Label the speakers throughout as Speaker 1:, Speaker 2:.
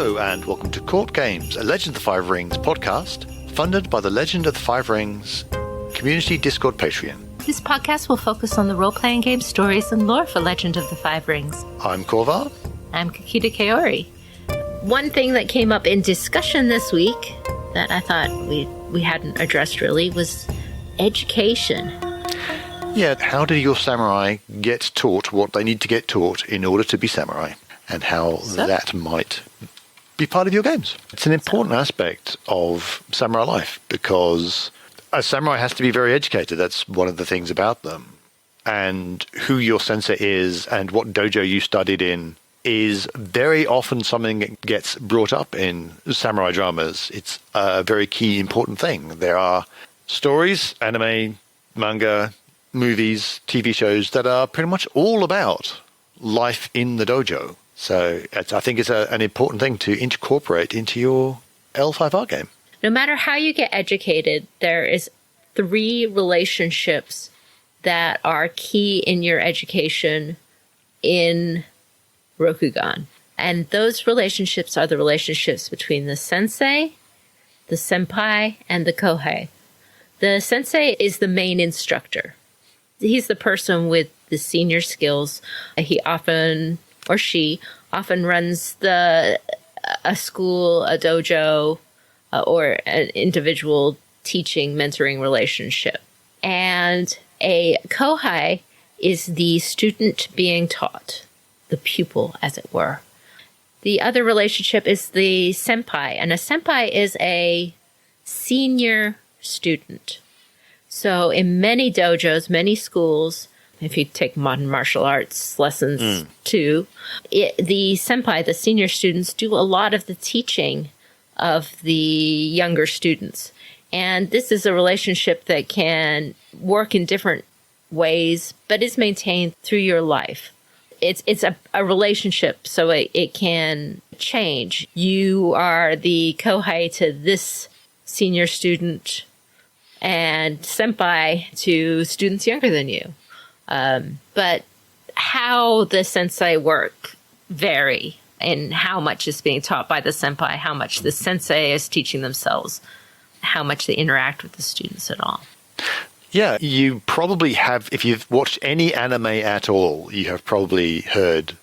Speaker 1: Hello and welcome to Courtgames, a Legend of the Five Rings podcast, funded by the Legend of the Five Rings Community Discord Patreon.
Speaker 2: This podcast will focus on the role-playing game stories and lore for Legend of the Five Rings.
Speaker 1: I'm Korvar.
Speaker 2: I'm Kakita Kaori. One thing that came up in discussion this week that I thought we hadn't addressed really was education.
Speaker 1: Yeah, how do your samurai get taught what they need to get taught in order to be samurai, and how that might be part of your games? It's an important aspect of samurai life because a samurai has to be very educated. That's one of the things about them. And who your sensei is and what dojo you studied in is very often something that gets brought up in samurai dramas. It's a very key, important thing. There are stories, anime, manga, movies, TV shows that are pretty much all about life in the dojo. So I think it's an important thing to incorporate into your L5R game.
Speaker 2: No matter how you get educated, there is 3 relationships that are key in your education in Rokugan. And those relationships are the relationships between the sensei, the senpai, and the kohei. The sensei is the main instructor. He's the person with the senior skills. He often, or she, often runs a school, a dojo, or an individual teaching, mentoring relationship. And a kohei is the student being taught, the pupil, as it were. The other relationship is the senpai, and a senpai is a senior student. So in many dojos, many schools, if you take modern martial arts lessons too, the senpai, the senior students, do a lot of the teaching of the younger students. And this is a relationship that can work in different ways, but is maintained through your life. It's a relationship, so it can change. You are the kohei to this senior student and senpai to students younger than you. But how the sensei work vary in how much is being taught by the senpai, how much the sensei is teaching themselves, how much they interact with the students at all.
Speaker 1: Yeah, you probably have, if you've watched any anime at all, you have probably heard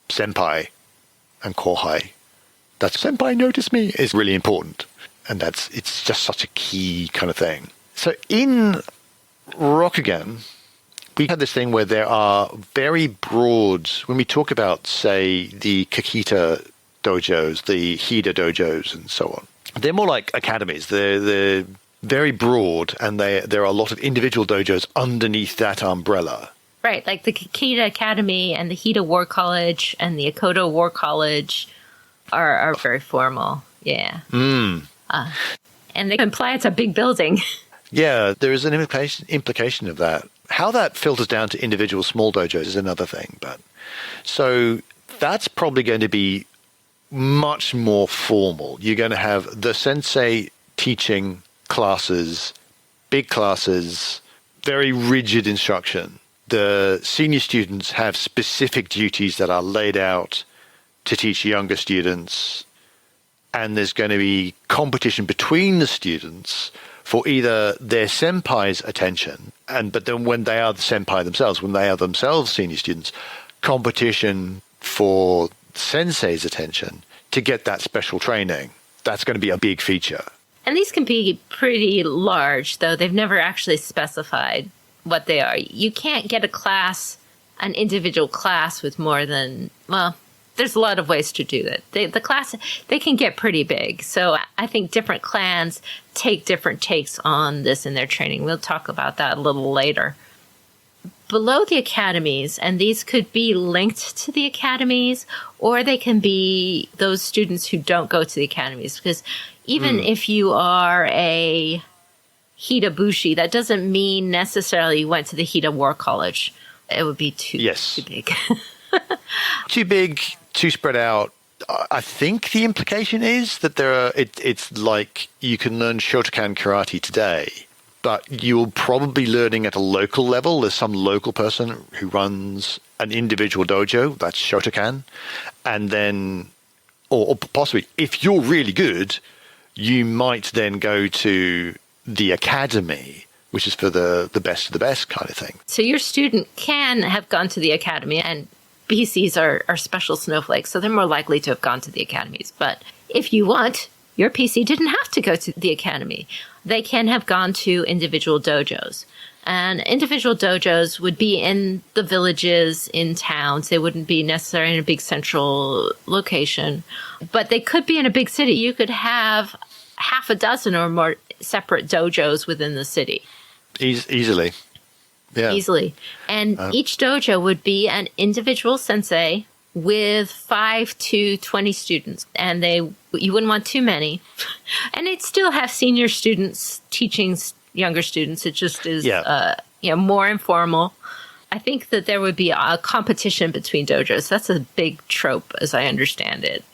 Speaker 1: senpai and kohei. That senpai notice me is really important. And it's just such a key kind of thing. So in Rokugan, we have this thing where there are very broad, when we talk about, say, the Kakita dojos, the Hida dojos, and so on, they're more like academies. They're very broad, and there are a lot of individual dojos underneath that umbrella.
Speaker 2: Right, like the Kakita Academy and the Hida War College and the Akodo War College are very formal. Yeah. And they imply it's a big building.
Speaker 1: Yeah, there is an implication of that. How that filters down to individual small dojos is another thing. But so that's probably going to be much more formal. You're going to have the sensei teaching classes, big classes, very rigid instruction. The senior students have specific duties that are laid out to teach younger students. And there's going to be competition between the students for either their senpai's attention, but then when they are the senpai themselves, when they are themselves senior students, competition for sensei's attention to get that special training. That's going to be a big feature.
Speaker 2: And these can be pretty large, though they've never actually specified what they are. You can't get an individual class with more than, well, there's a lot of ways to do that. The class, they can get pretty big. So I think different clans take different takes on this in their training. We'll talk about that a little later. Below the academies, and these could be linked to the academies, or they can be those students who don't go to the academies. Because even if you are a Hida Bushi, that doesn't mean necessarily you went to the Hida War College. It would be too big.
Speaker 1: Too big, too spread out. I think the implication is that it's like you can learn Shotokan karate today, but you'll probably be learning at a local level. There's some local person who runs an individual dojo, that's Shotokan, and then or possibly, if you're really good, you might then go to the academy, which is for the best of the best kind of thing.
Speaker 2: So your student can have gone to the academy, and PCs are special snowflakes, so they're more likely to have gone to the academies. But if you want, your PC didn't have to go to the academy. They can have gone to individual dojos. And individual dojos would be in the villages, in towns. They wouldn't be necessarily in a big central location. But they could be in a big city. You could have half a dozen or more separate dojos within the city.
Speaker 1: Easily. Yeah.
Speaker 2: Easily. And each dojo would be an individual sensei with 5 to 20 students. And you wouldn't want too many. And they'd still have senior students teaching younger students. It just is more informal. I think that there would be a competition between dojos. That's a big trope, as I understand it,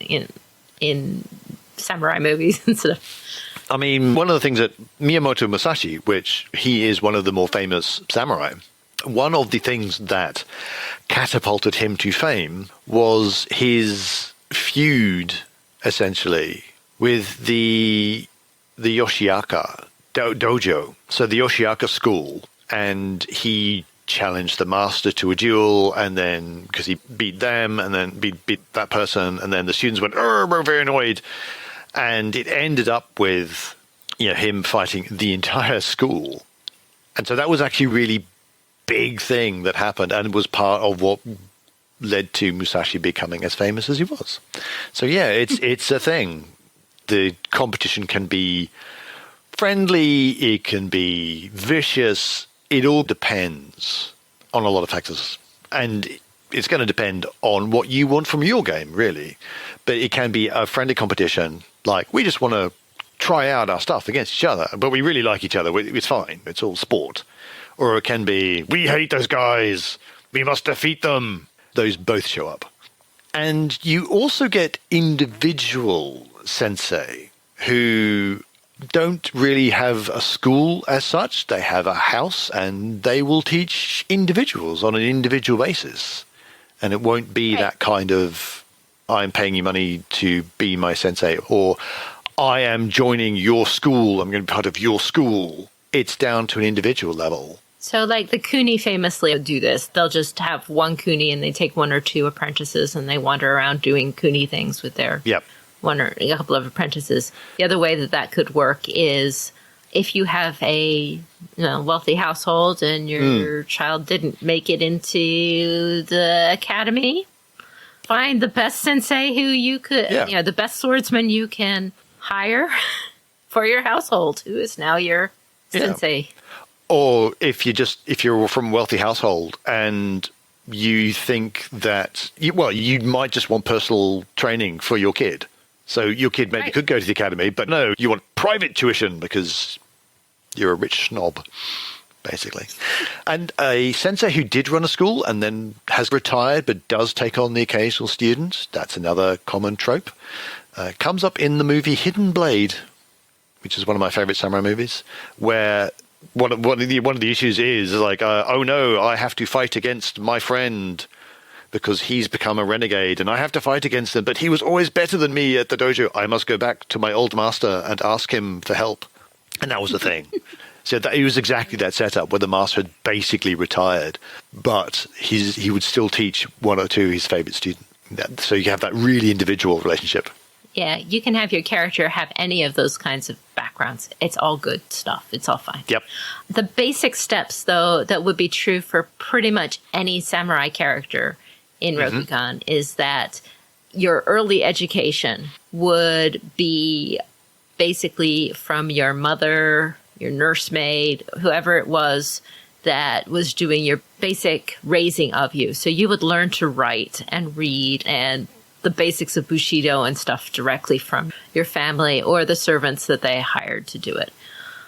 Speaker 2: in samurai movies and stuff.
Speaker 1: I mean, one of the things that Miyamoto Musashi, which he is one of the more famous samurai, one of the things that catapulted him to fame was his feud, essentially, with the Yoshiaka dojo. So the Yoshiaka school, and he challenged the master to a duel, and then because he beat them and then beat that person, and then the students went, we're very annoyed. And it ended up with him fighting the entire school. And so that was actually a really big thing that happened and was part of what led to Musashi becoming as famous as he was. So yeah, it's a thing. The competition can be friendly, it can be vicious. It all depends on a lot of factors. And it's going to depend on what you want from your game, really. But it can be a friendly competition. Like, we just want to try out our stuff against each other, but we really like each other. It's fine. It's all sport. Or it can be, we hate those guys. We must defeat them. Those both show up. And you also get individual sensei who don't really have a school as such. They have a house and they will teach individuals on an individual basis. And it won't be that kind of, I'm paying you money to be my sensei, or I am joining your school, I'm going to be part of your school. It's down to an individual level.
Speaker 2: So like the Kuni famously do this. They'll just have one Kuni and they take 1 or 2 apprentices and they wander around doing Kuni things with their one or a couple of apprentices. The other way that could work is if you have a wealthy household and your child didn't make it into the academy, find the best sensei who you could, the best swordsman you can hire for your household, who is now your sensei.
Speaker 1: Or if you're from a wealthy household and you think that, you might just want personal training for your kid. So your kid maybe could go to the academy, but no, you want private tuition because you're a rich snob, basically. And a sensei who did run a school and then has retired but does take on the occasional student, that's another common trope. Comes up in the movie Hidden Blade, which is one of my favorite samurai movies, where one of the issues is like, oh no, I have to fight against my friend because he's become a renegade and I have to fight against him, but he was always better than me at the dojo. I must go back to my old master and ask him for help. And that was the thing. So it was exactly that setup where the master had basically retired, but he would still teach 1 or 2 of his favorite students. So you have that really individual relationship.
Speaker 2: Yeah, you can have your character have any of those kinds of backgrounds. It's all good stuff. It's all fine.
Speaker 1: Yep.
Speaker 2: The basic steps, though, that would be true for pretty much any samurai character in Rokugan is that your early education would be basically from your mother, your nursemaid, whoever it was that was doing your basic raising of you. So you would learn to write and read and the basics of Bushido and stuff directly from your family or the servants that they hired to do it.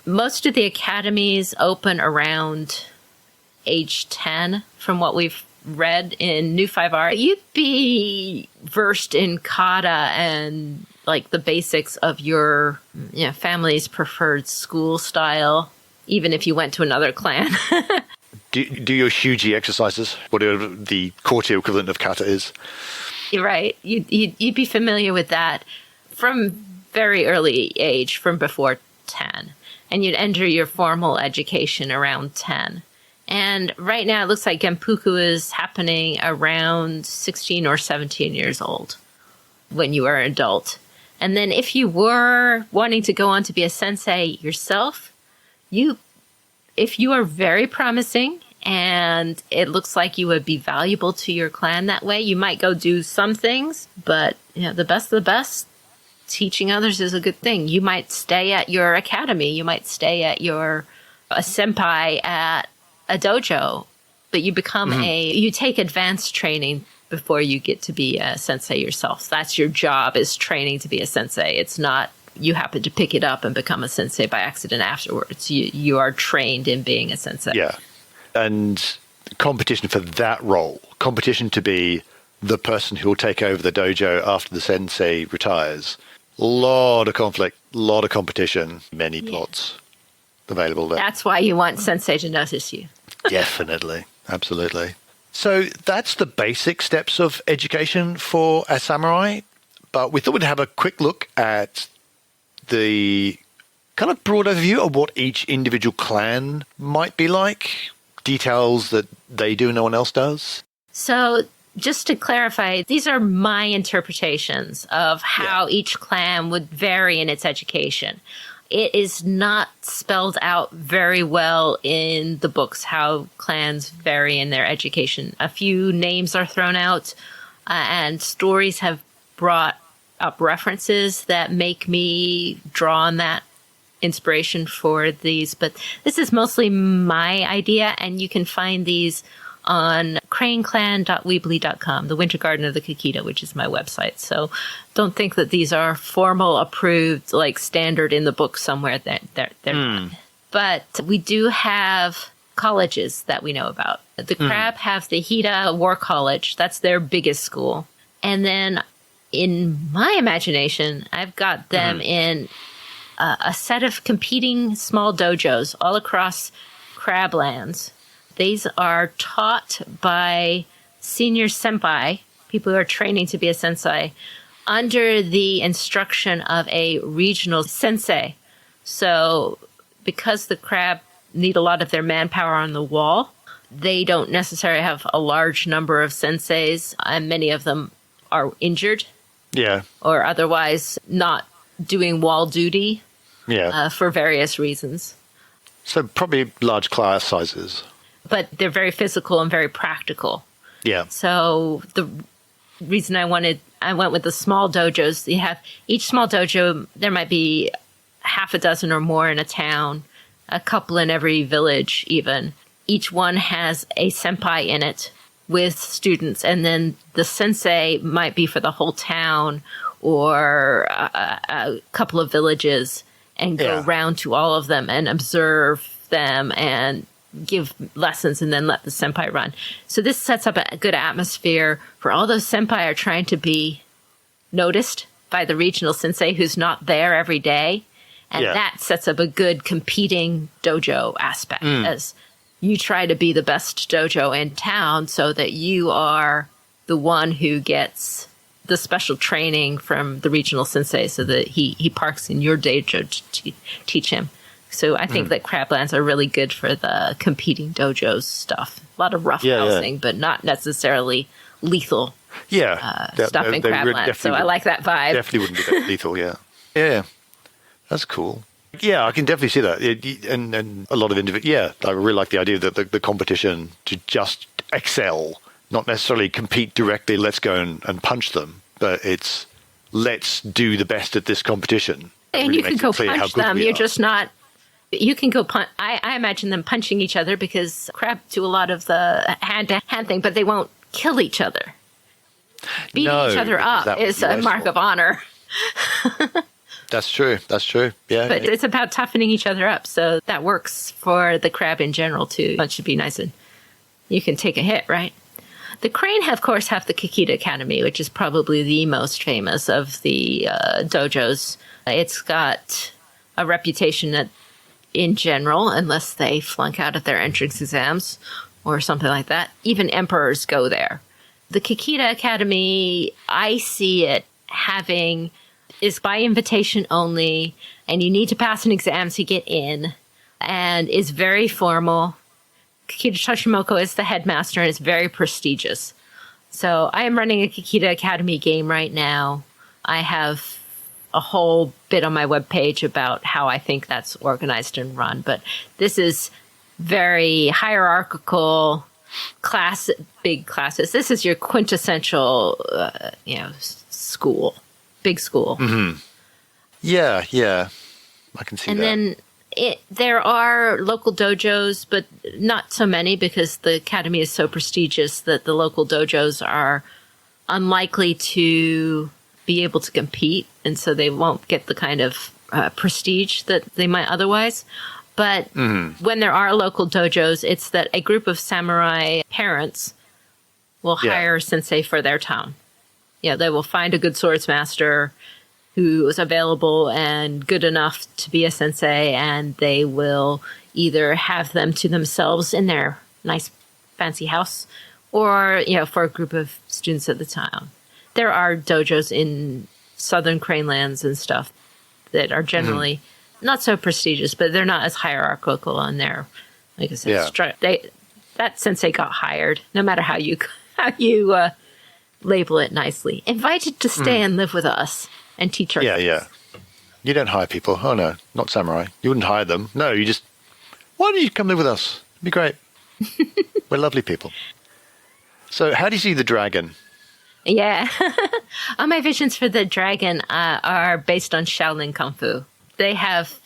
Speaker 2: Most of the academies open around age 10, from what we've read in New 5R. You'd be versed in kata and like the basics of your family's preferred school style, even if you went to another clan.
Speaker 1: do your shuji exercises, whatever the courtier equivalent of kata is.
Speaker 2: You're right. You'd be familiar with that from very early age, from before 10. And you'd enter your formal education around 10. And right now it looks like Genpuku is happening around 16 or 17 years old when you are an adult. And then if you were wanting to go on to be a sensei yourself, if you are very promising and it looks like you would be valuable to your clan that way, you might go do some things, but the best of the best, teaching others is a good thing. You might stay at your academy, you might stay at a senpai at a dojo, but you become you take advanced training before you get to be a sensei yourself. That's your job, is training to be a sensei. It's not you happen to pick it up and become a sensei by accident afterwards. You are trained in being a sensei.
Speaker 1: Yeah. And competition for that role, competition to be the person who will take over the dojo after the sensei retires. A lot of conflict, a lot of competition, many plots available there.
Speaker 2: That's why you want sensei to notice you.
Speaker 1: Definitely. Absolutely. So that's the basic steps of education for a samurai. But we thought we'd have a quick look at the kind of broad overview of what each individual clan might be like, details that they do no one else does.
Speaker 2: So just to clarify, these are my interpretations of how each clan would vary in its education. It is not spelled out very well in the books how clans vary in their education. A few names are thrown out, and stories have brought up references that make me draw on that inspiration for these. But this is mostly my idea, and you can find these on craneclan.weebly.com, the Winter Garden of the Kakita, which is my website. So don't think that these are formal, approved, like standard in the book somewhere. They're not. But we do have colleges that we know about. The Crab have the Hida War College. That's their biggest school. And then in my imagination, I've got them in a set of competing small dojos all across Crablands. These are taught by senior senpai, people who are training to be a sensei, under the instruction of a regional sensei. So because the Crab need a lot of their manpower on the wall, they don't necessarily have a large number of senseis, and many of them are injured.
Speaker 1: Yeah.
Speaker 2: Or otherwise not doing wall duty for various reasons.
Speaker 1: So probably large class sizes.
Speaker 2: But they're very physical and very practical.
Speaker 1: Yeah.
Speaker 2: So the reason I went with the small dojos, you have each small dojo, there might be half a dozen or more in a town, a couple in every village even. Each one has a senpai in it with students, and then the sensei might be for the whole town or a couple of villages, and go around to all of them and observe them and give lessons and then let the senpai run. So this sets up a good atmosphere for all those senpai are trying to be noticed by the regional sensei who's not there every day. And that sets up a good competing dojo aspect as you try to be the best dojo in town so that you are the one who gets the special training from the regional sensei so that he parks in your dojo to teach him. So I think that Crablands are really good for the competing dojos stuff. A lot of roughhousing, but not necessarily lethal stuff in Crablands. So I like that vibe.
Speaker 1: Definitely wouldn't be that lethal, Yeah. That's cool. Yeah, I can definitely see that. And a lot of I really like the idea that the competition to just excel, not necessarily compete directly, let's go and punch them, but it's let's do the best at this competition.
Speaker 2: And
Speaker 1: really
Speaker 2: you can go punch them. You're just not... You can go punch. I imagine them punching each other because Crab do a lot of the hand-to-hand thing, but they won't kill each other. Beating each other up is a mark of honor.
Speaker 1: That's true. Yeah.
Speaker 2: But it's about toughening each other up, so that works for the Crab in general too. It should be nice and you can take a hit, right? The Crane, of course, have the Kakita Academy, which is probably the most famous of the dojos. It's got a reputation that in general, unless they flunk out at their entrance exams or something like that. Even emperors go there. the Kikita Academy, I see it having, is by invitation only, and you need to pass an exam to get in, and is very formal. Kikita Toshimoko is the headmaster, and it's very prestigious. So I am running a Kikita Academy game right now. I have a whole bit on my webpage about how I think that's organized and run, but this is very hierarchical big classes. This is your quintessential, school, big school.
Speaker 1: Mm-hmm. Yeah, I can see
Speaker 2: and
Speaker 1: that.
Speaker 2: And then there are local dojos, but not so many because the academy is so prestigious that the local dojos are unlikely to be able to compete, and so they won't get the kind of prestige that they might otherwise. But when there are local dojos, it's that a group of samurai parents will hire a sensei for their town. Yeah, they will find a good swords master who is available and good enough to be a sensei, and they will either have them to themselves in their nice fancy house or, for a group of students at the town. There are dojos in southern Cranelands and stuff that are generally not so prestigious, but they're not as hierarchical on there. Like I said, that sensei got hired, no matter how you label it nicely. Invited to stay and live with us and teach our kids.
Speaker 1: Yeah. You don't hire people. Oh, no, not samurai. You wouldn't hire them. No, you just, why don't you come live with us? It'd be great. We're lovely people. So how do you see the dragon?
Speaker 2: Yeah. All my visions for the dragon are based on Shaolin Kung Fu. They have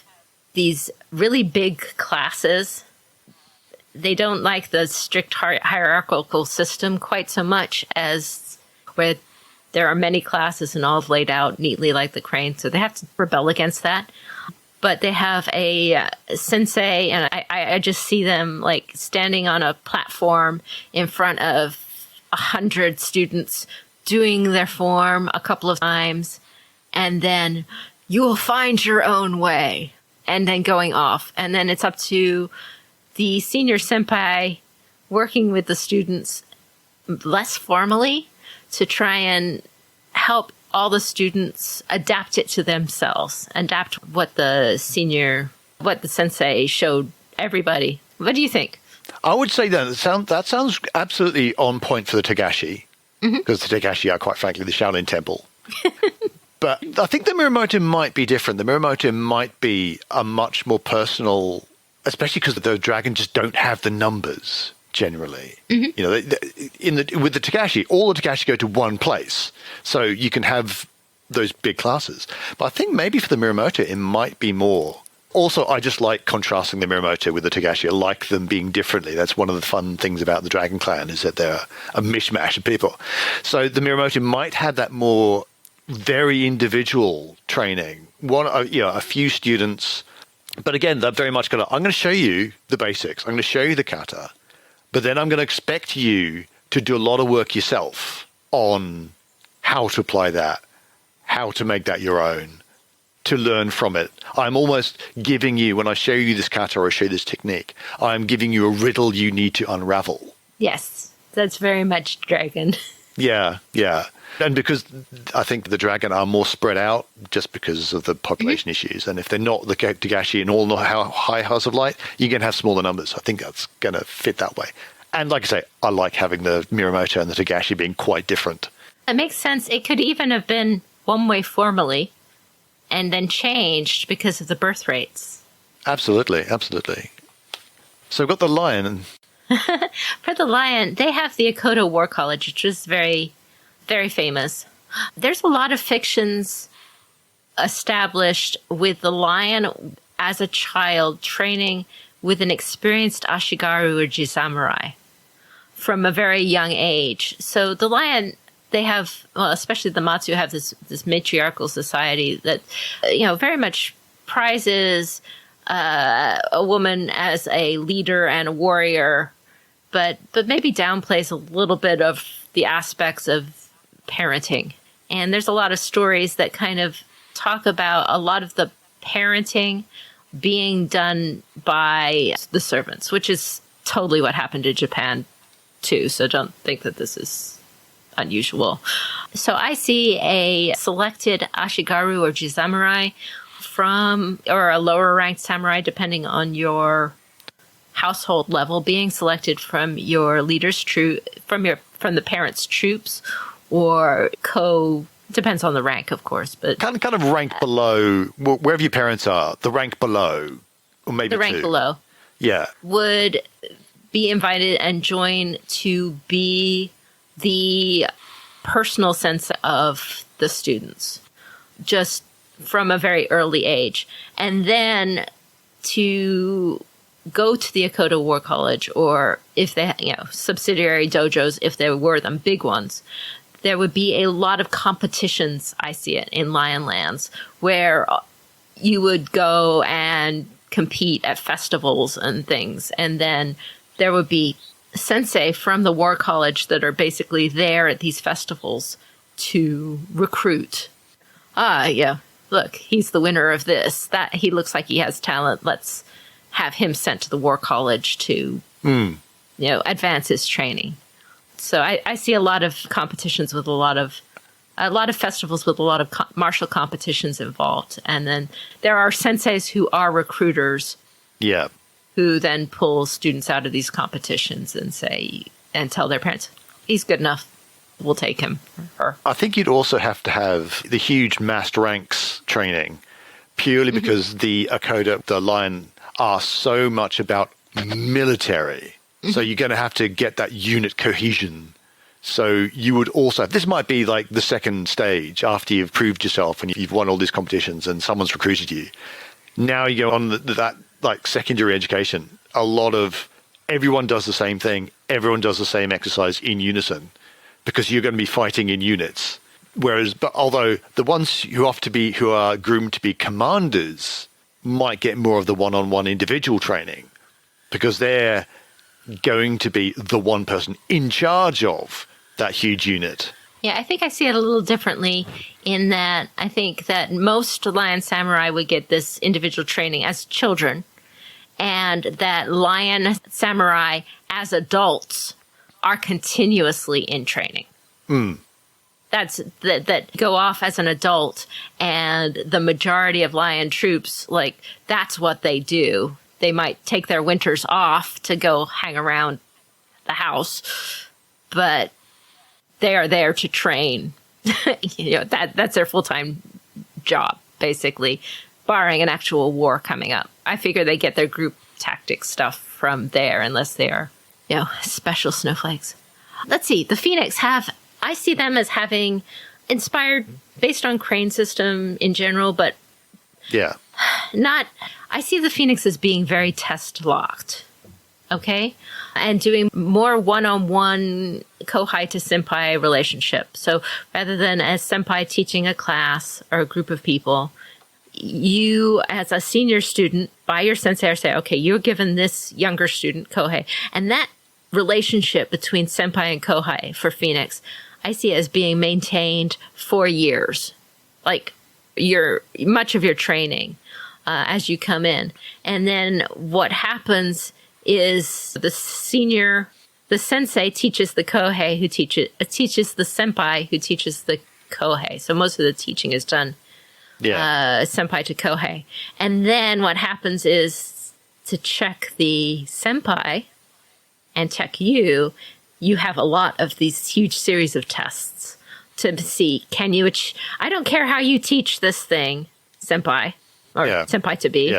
Speaker 2: these really big classes. They don't like the strict hierarchical system quite so much as where there are many classes and all laid out neatly like the crane. So they have to rebel against that. But they have a sensei, and I just see them like standing on a platform in front of 100 students doing their form a couple of times, and then you will find your own way, and then going off. And then it's up to the senior senpai working with the students less formally to try and help all the students adapt it to themselves, adapt what the sensei showed everybody. What do you think?
Speaker 1: I would say that sounds absolutely on point for the Togashi, because the Togashi are, quite frankly, the Shaolin Temple. But I think the Muramoto might be different. The Muramoto might be a much more personal, especially because the dragons just don't have the numbers generally. With the Togashi, all the Togashi go to one place, so you can have those big classes. But I think maybe for the Muramoto, it might be more. Also, I just like contrasting the Muramoto with the Togashi. I like them being differently. That's one of the fun things about the Dragon Clan, is that they're a mishmash of people. So the Muramoto might have that more very individual training. A few students, but again, they're very much I'm going to show you the basics. I'm going to show you the kata, but then I'm going to expect you to do a lot of work yourself on how to apply that, how to make that your own, to learn from it. I'm almost giving you, when I show you this kata or I show you this technique, I'm giving you a riddle you need to unravel.
Speaker 2: Yes, that's very much dragon.
Speaker 1: Yeah. And because I think the dragon are more spread out just because of the population issues. And if they're not the Togashi and all the high House of Light, you're going to have smaller numbers. I think that's going to fit that way. And like I say, I like having the Muramoto and the Togashi being quite different.
Speaker 2: It makes sense. It could even have been one way formally and then changed because of the birth rates.
Speaker 1: Absolutely. So we've got the lion.
Speaker 2: For the lion, they have the Akodo War College, which is very, very famous. There's a lot of fictions established with the lion as a child training with an experienced Ashigaru or Jisamurai from a very young age. So the lion, they have, well, especially the Matsu, have this matriarchal society that, very much prizes a woman as a leader and a warrior, but maybe downplays a little bit of the aspects of parenting. And there's a lot of stories that kind of talk about a lot of the parenting being done by the servants, which is totally what happened in Japan too. So don't think that this is unusual. So I see a selected Ashigaru or Jisamurai or a lower ranked samurai, depending on your household level, being selected from your leader's troop, from the parents' troops, or depends on the rank, of course, but
Speaker 1: kind of rank below, wherever your parents are, the rank below, or maybe
Speaker 2: the rank below, would be invited and join to be the personal sense of the students, just from a very early age, and then to go to the Akodo War College, or if they, subsidiary dojos, if there were them, big ones, there would be a lot of competitions, I see it, in Lion Lands, where you would go and compete at festivals and things. And then there would be sensei from the War College that are basically there at these festivals to recruit. Look, he's the winner of this. That he looks like he has talent. Let's have him sent to the War College to, advance his training. So I see a lot of competitions with a lot of festivals with a lot of martial competitions involved. And then there are senseis who are recruiters.
Speaker 1: Yeah.
Speaker 2: Who then pull students out of these competitions and tell their parents, he's good enough. We'll take him or her.
Speaker 1: I think you'd also have to have the huge massed ranks training, purely because the Akodo, the Lion, are so much about military. So you're going to have to get that unit cohesion. So you would also, this might be like the second stage after you've proved yourself and you've won all these competitions and someone's recruited you. Now you go on that like secondary education. Everyone does the same thing. Everyone does the same exercise in unison because you're going to be fighting in units. Although the ones who are groomed to be commanders might get more of the one-on-one individual training because they're going to be the one person in charge of that huge unit.
Speaker 2: Yeah, I think I see it a little differently in that I think that most Lion Samurai would get this individual training as children, and that Lion Samurai as adults are continuously in training. That go off as an adult, and the majority of Lion troops, that's what they do. They might take their winters off to go hang around the house, but they are there to train. That's their full-time job, basically, barring an actual war coming up. I figure they get their group tactic stuff from there, unless they are, special snowflakes. Let's see. The Phoenix I see them as having inspired based on Crane system in general, but I see the Phoenix as being very test locked. Okay. And doing more one-on-one Kohei to Sempai relationship. So rather than as Sempai teaching a class or a group of people, you as a senior student by your sensei say, okay, you're given this younger student Kohei. And that relationship between Sempai and Kohei for Phoenix, I see as being maintained for years. Like much of your training as you come in. And then what happens is the sensei teaches the Kohei who teaches the Sempai who teaches the Kohei. So most of the teaching is done Sempai to Kohei. And then what happens is to check the Sempai and check you have a lot of these huge series of tests to see, I don't care how you teach this thing, Sempai, or Sempai to be,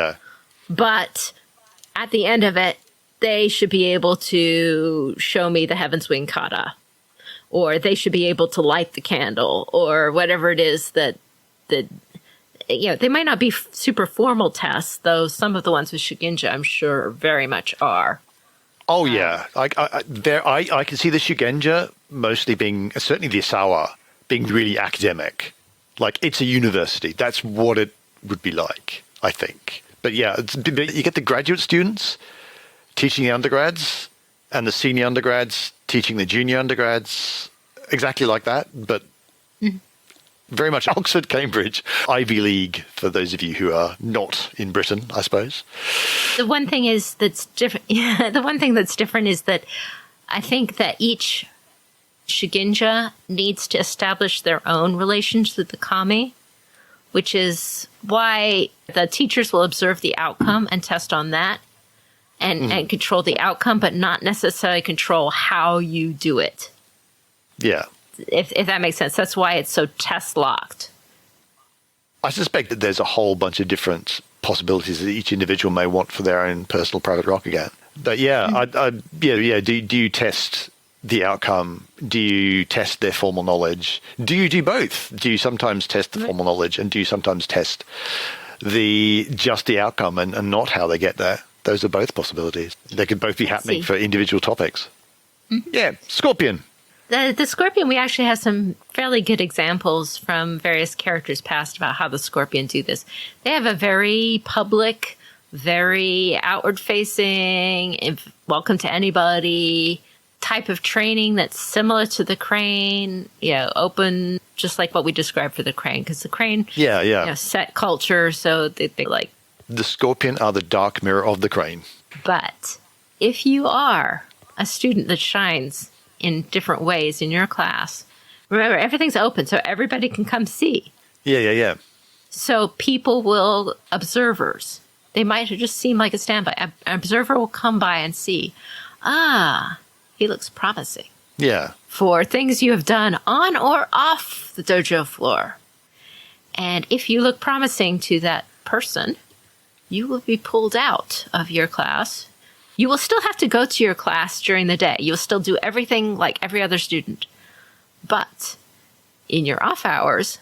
Speaker 2: but at the end of it, they should be able to show me the Heaven's Wing kata, or they should be able to light the candle, or whatever it is that they might not be super formal tests, though some of the ones with Shugenja, I'm sure, very much are.
Speaker 1: Oh, yeah. I can see the Shugenja mostly being, certainly the Asawa, being really academic. Like, it's a university. That's what it would be like, I think. But yeah, you get the graduate students teaching the undergrads and the senior undergrads teaching the junior undergrads, exactly like that, but very much Oxford, Cambridge, Ivy League, for those of you who are not in Britain, I suppose.
Speaker 2: The one thing that's different is that I think that each Shiginja needs to establish their own relations with the kami, which is why the teachers will observe the outcome and test on that and control the outcome, but not necessarily control how you do it.
Speaker 1: Yeah.
Speaker 2: If that makes sense. That's why it's so test locked.
Speaker 1: I suspect that there's a whole bunch of different possibilities that each individual may want for their own personal private Rokugan. But yeah, Do you test the outcome? Do you test their formal knowledge? Do you do both? Do you sometimes test the formal knowledge, and do you sometimes test the outcome and not how they get there? Those are both possibilities. They could both be happening for individual topics. Mm-hmm. Yeah, Scorpion.
Speaker 2: The Scorpion, we actually have some fairly good examples from various characters past about how the Scorpion do this. They have a very public, very outward-facing, welcome to anybody type of training that's similar to the Crane, open, just like what we described for the Crane, because the Crane, set culture, so they like...
Speaker 1: The Scorpion are the dark mirror of the Crane.
Speaker 2: But if you are a student that shines in different ways in your class, remember, everything's open, so everybody can come see.
Speaker 1: Yeah.
Speaker 2: So observers, they might just seem like a standby. An observer will come by and see, he looks promising.
Speaker 1: Yeah.
Speaker 2: For things you have done on or off the dojo floor. And if you look promising to that person, you will be pulled out of your class. You will still have to go to your class during the day. You'll still do everything like every other student. But in your off hours,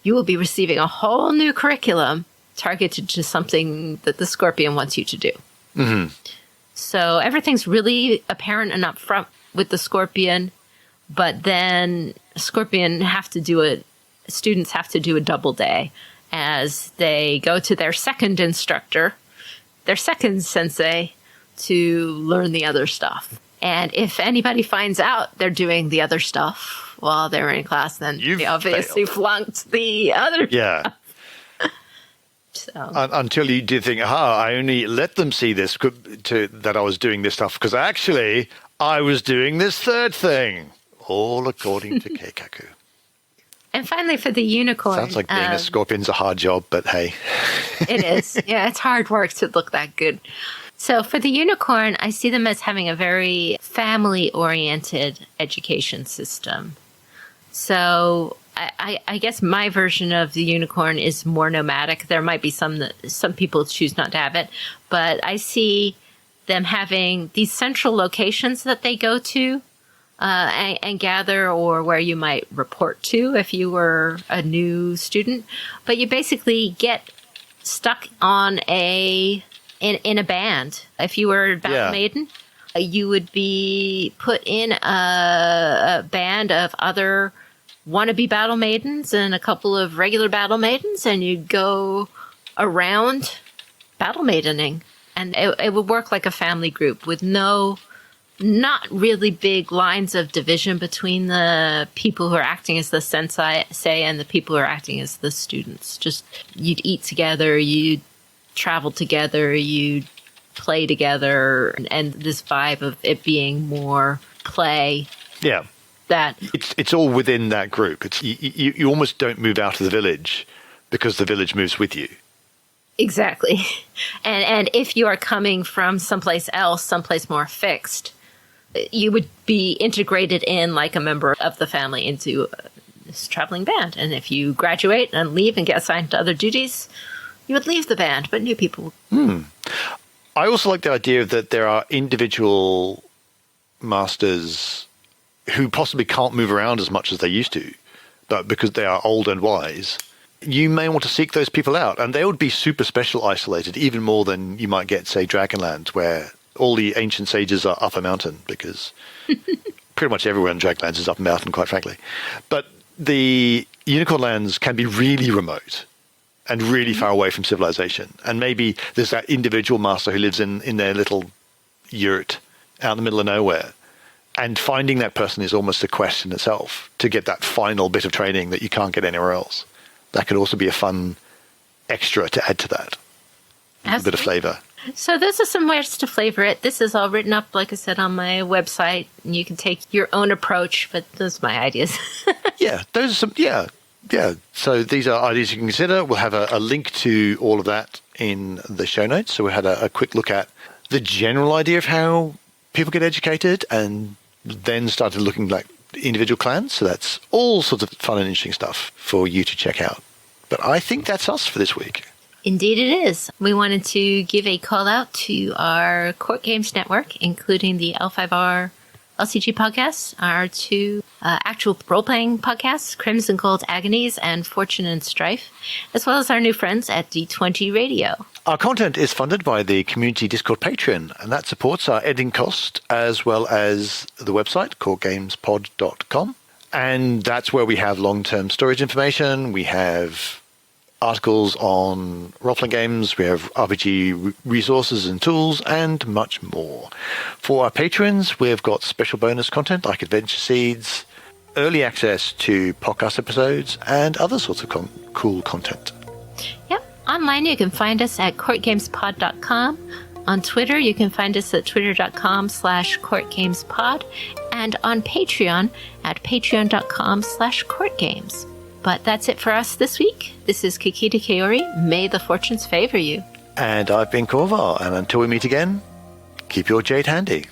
Speaker 2: you will be receiving a whole new curriculum targeted to something that the Scorpion wants you to do. Mm-hmm. So everything's really apparent and upfront with the Scorpion, but then students have to do a double day as they go to their second instructor, their second sensei, to learn the other stuff. And if anybody finds out they're doing the other stuff while they're in class, then they obviously flunked the other stuff. So.
Speaker 1: Until you did think, I only let them see this that I was doing this stuff because actually I was doing this third thing, all according to Keikaku.
Speaker 2: And finally, for the unicorn.
Speaker 1: Sounds like being a Scorpion's a hard job, but hey.
Speaker 2: It is. Yeah, it's hard work to look that good. So for the unicorn, I see them as having a very family-oriented education system. So I guess my version of the unicorn is more nomadic. There might be some people choose not to have it, but I see them having these central locations that they go to and gather, or where you might report to if you were a new student. But you basically get stuck on in a band. If you were a battle maiden, you would be put in a band of other wannabe battle maidens and a couple of regular battle maidens, and you'd go around battle maidening. And it would work like a family group with not really big lines of division between the people who are acting as the sensei and the people who are acting as the students. Just you'd eat together, you'd travel together, you'd play together, and this vibe of it being more play.
Speaker 1: Yeah.
Speaker 2: That
Speaker 1: it's all within that group. It's you almost don't move out of the village because the village moves with you.
Speaker 2: Exactly. And if you are coming from someplace else, someplace more fixed, you would be integrated in like a member of the family into this traveling band. And if you graduate and leave and get assigned to other duties, you would leave the band, but new people.
Speaker 1: I also like the idea that there are individual masters who possibly can't move around as much as they used to, but because they are old and wise, you may want to seek those people out. And they would be super special isolated, even more than you might get, say, Dragonland, where all the ancient sages are up a mountain, because pretty much everywhere in Dragonlands is up a mountain, quite frankly. But the Unicorn Lands can be really remote and really far away from civilization. And maybe there's that individual master who lives in their little yurt out in the middle of nowhere. And finding that person is almost a quest in itself to get that final bit of training that you can't get anywhere else. That could also be a fun extra to add to that. A bit of flavor.
Speaker 2: So those are some ways to flavor it. This is all written up, like I said, on my website, and you can take your own approach, but those are my ideas.
Speaker 1: Yeah, those are some, yeah. So these are ideas you can consider. We'll have a link to all of that in the show notes. So we had a quick look at the general idea of how people get educated and then started looking like individual clans. So that's all sorts of fun and interesting stuff for you to check out. But I think that's us for this week.
Speaker 2: Indeed it is. We wanted to give a call out to our Courtgames network, including the L5R LCG podcasts, our two actual role-playing podcasts, Crimson Gold Agonies and Fortune and Strife, as well as our new friends at D20 Radio.
Speaker 1: Our content is funded by the Community Discord Patreon, and that supports our editing cost as well as the website, courtgamespod.com. And that's where we have long-term storage information. We have articles on role-playing games, we have RPG resources and tools, and much more. For our patrons, we've got special bonus content like Adventure Seeds, early access to podcast episodes, and other sorts of cool content.
Speaker 2: Yep. Online, you can find us at courtgamespod.com. On Twitter, you can find us at twitter.com/courtgamespod, and on Patreon at patreon.com/courtgames. But that's it for us this week. This is Kikita Kaori. May the fortunes favor you.
Speaker 1: And I've been Korvar, and until we meet again, keep your jade handy.